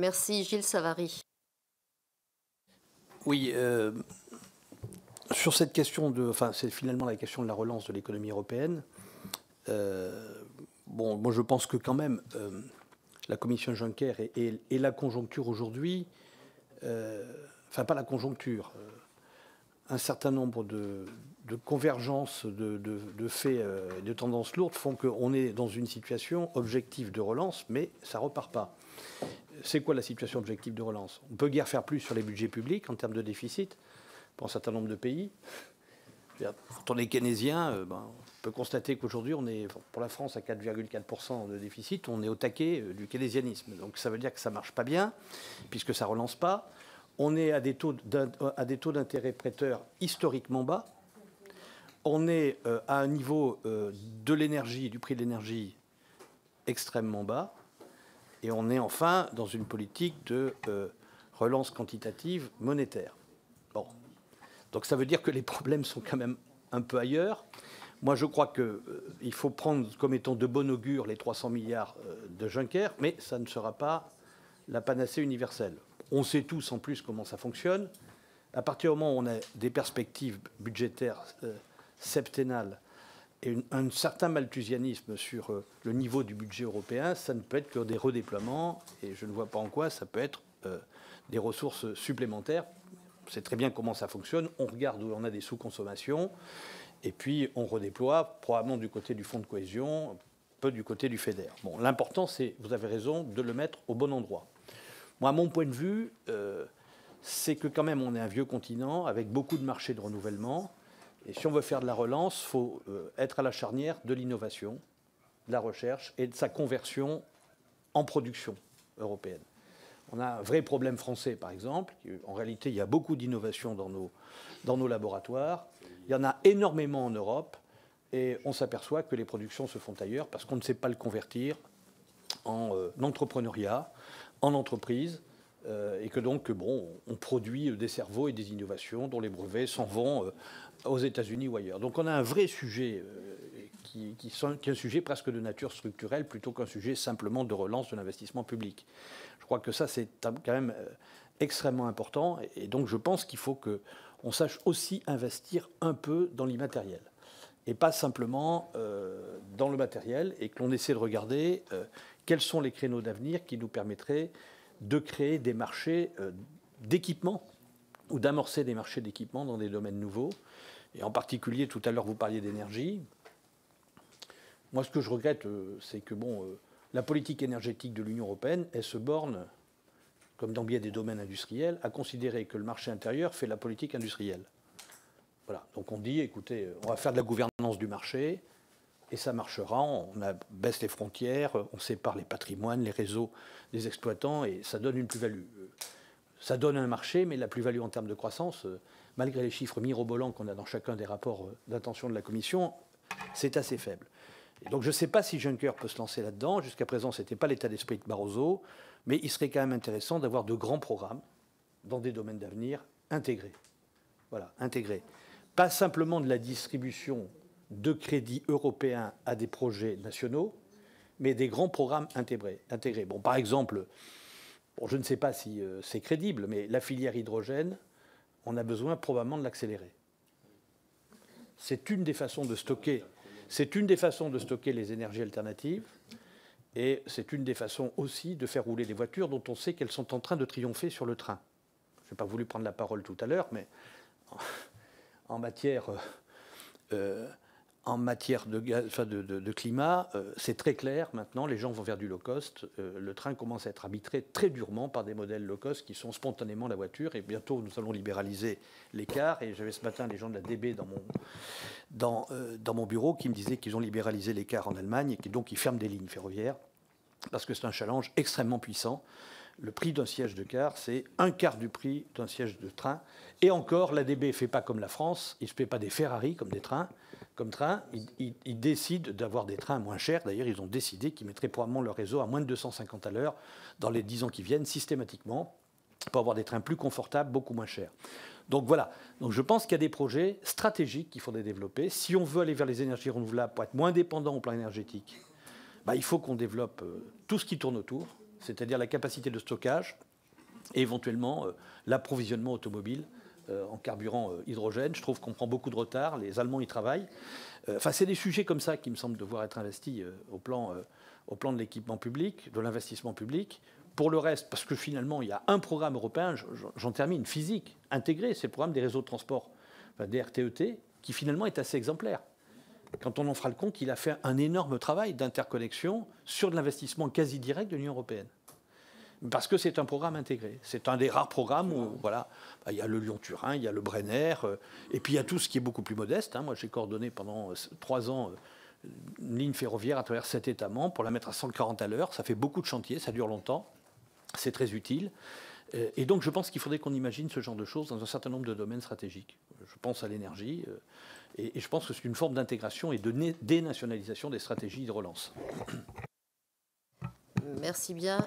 Merci. Gilles Savary. Oui, sur cette question enfin, c'est finalement la question de la relance de l'économie européenne. Bon, moi je pense que quand même, la Commission Juncker et la conjoncture aujourd'hui, enfin pas la conjoncture, un certain nombre de convergences de faits et de tendances lourdes font qu'on est dans une situation objective de relance, mais ça ne repart pas. C'est quoi la situation objective de relance? On peut guère faire plus sur les budgets publics en termes de déficit pour un certain nombre de pays. Quand on est keynésien, on peut constater qu'aujourd'hui, on est, pour la France, à 4,4% de déficit, on est au taquet du keynésianisme. Donc ça veut dire que ça ne marche pas bien, puisque ça ne relance pas. On est à des taux d'intérêt prêteurs historiquement bas. On est à un niveau de l'énergie, du prix de l'énergie extrêmement bas. Et on est enfin dans une politique de relance quantitative monétaire. Bon. Donc ça veut dire que les problèmes sont quand même un peu ailleurs. Moi, je crois qu'il faut prendre comme étant de bon augure les 300 milliards de Juncker, mais ça ne sera pas la panacée universelle. On sait tous en plus comment ça fonctionne. À partir du moment où on a des perspectives budgétaires septennales et un certain malthusianisme sur le niveau du budget européen, ça ne peut être que des redéploiements, et je ne vois pas en quoi ça peut être des ressources supplémentaires. On sait très bien comment ça fonctionne. On regarde où on a des sous-consommations, et puis on redéploie, probablement du côté du fonds de cohésion, un peu du côté du FEDER. Bon, l'important, c'est, vous avez raison, de le mettre au bon endroit. Moi, mon point de vue, c'est que quand même, on est un vieux continent avec beaucoup de marchés de renouvellement. Et si on veut faire de la relance, il faut être à la charnière de l'innovation, de la recherche et de sa conversion en production européenne. On a un vrai problème français, par exemple. En réalité, il y a beaucoup d'innovation dans nos laboratoires. Il y en a énormément en Europe. Et on s'aperçoit que les productions se font ailleurs parce qu'on ne sait pas le convertir en entrepreneuriat, en entreprise. Et que donc, bon, on produit des cerveaux et des innovations dont les brevets s'en vont aux États-Unis ou ailleurs. Donc on a un vrai sujet qui est un sujet presque de nature structurelle plutôt qu'un sujet simplement de relance de l'investissement public. Je crois que ça, c'est quand même extrêmement important. Et donc je pense qu'il faut qu'on sache aussi investir un peu dans l'immatériel. Et pas simplement dans le matériel, et que l'on essaie de regarder quels sont les créneaux d'avenir qui nous permettraient de créer des marchés d'équipement ou d'amorcer des marchés d'équipement dans des domaines nouveaux. Et en particulier, tout à l'heure, vous parliez d'énergie. Moi, ce que je regrette, c'est que la politique énergétique de l'Union européenne, elle se borne, comme dans bien des domaines industriels, à considérer que le marché intérieur fait la politique industrielle. Voilà. Donc on dit, écoutez, on va faire de la gouvernance du marché, et ça marchera, on baisse les frontières, on sépare les patrimoines, les réseaux des exploitants, et ça donne une plus-value. Ça donne un marché, mais la plus-value en termes de croissance, malgré les chiffres mirobolants qu'on a dans chacun des rapports d'intention de la Commission, c'est assez faible. Et donc je ne sais pas si Juncker peut se lancer là-dedans. Jusqu'à présent, ce n'était pas l'état d'esprit de Barroso, mais il serait quand même intéressant d'avoir de grands programmes dans des domaines d'avenir intégrés. Voilà, intégrés. Pas simplement de la distribution de crédits européens à des projets nationaux, mais des grands programmes intégrés. Bon, par exemple, je ne sais pas si c'est crédible, mais la filière hydrogène, on a besoin probablement de l'accélérer. C'est une des façons de stocker. C'est une des façons de stocker les énergies alternatives, et c'est une des façons aussi de faire rouler les voitures dont on sait qu'elles sont en train de triompher sur le train. Je n'ai pas voulu prendre la parole tout à l'heure, mais en matière de climat, c'est très clair maintenant, les gens vont vers du low cost. Le train commence à être arbitré très durement par des modèles low cost qui sont spontanément la voiture, et bientôt nous allons libéraliser les cars. Et j'avais ce matin les gens de la DB dans mon bureau qui me disaient qu'ils ont libéralisé les cars en Allemagne, et donc ils ferment des lignes ferroviaires parce que c'est un challenge extrêmement puissant. Le prix d'un siège de car, c'est un quart du prix d'un siège de train. Et encore, l'ADB ne fait pas comme la France, il ne se fait pas des Ferrari comme des trains. Ils décident d'avoir des trains moins chers. D'ailleurs, ils ont décidé qu'ils mettraient probablement leur réseau à moins de 250 à l'heure dans les 10 ans qui viennent, systématiquement, pour avoir des trains plus confortables, beaucoup moins chers. Donc voilà. Donc je pense qu'il y a des projets stratégiques qu'il faudrait développer. Si on veut aller vers les énergies renouvelables pour être moins dépendant au plan énergétique, il faut qu'on développe tout ce qui tourne autour. c'est-à-dire la capacité de stockage et éventuellement l'approvisionnement automobile en carburant hydrogène. Je trouve qu'on prend beaucoup de retard, les Allemands y travaillent. Enfin, c'est des sujets comme ça qui me semblent devoir être investis au plan de l'équipement public, de l'investissement public. Pour le reste, parce que finalement, il y a un programme européen, j'en termine, physique, intégré, c'est le programme des réseaux de transport, enfin, des RTET, qui finalement est assez exemplaire. Quand on en fera le compte, il a fait un énorme travail d'interconnexion sur de l'investissement quasi direct de l'Union européenne. Parce que c'est un programme intégré. C'est un des rares programmes où, voilà, il y a le Lyon-Turin, il y a le Brenner, et puis il y a tout ce qui est beaucoup plus modeste. Moi, j'ai coordonné pendant 3 ans une ligne ferroviaire à travers 7 États membres pour la mettre à 140 à l'heure. Ça fait beaucoup de chantiers, ça dure longtemps, c'est très utile. Et donc, je pense qu'il faudrait qu'on imagine ce genre de choses dans un certain nombre de domaines stratégiques. Je pense à l'énergie, et je pense que c'est une forme d'intégration et de dénationalisation des stratégies de relance. Merci bien.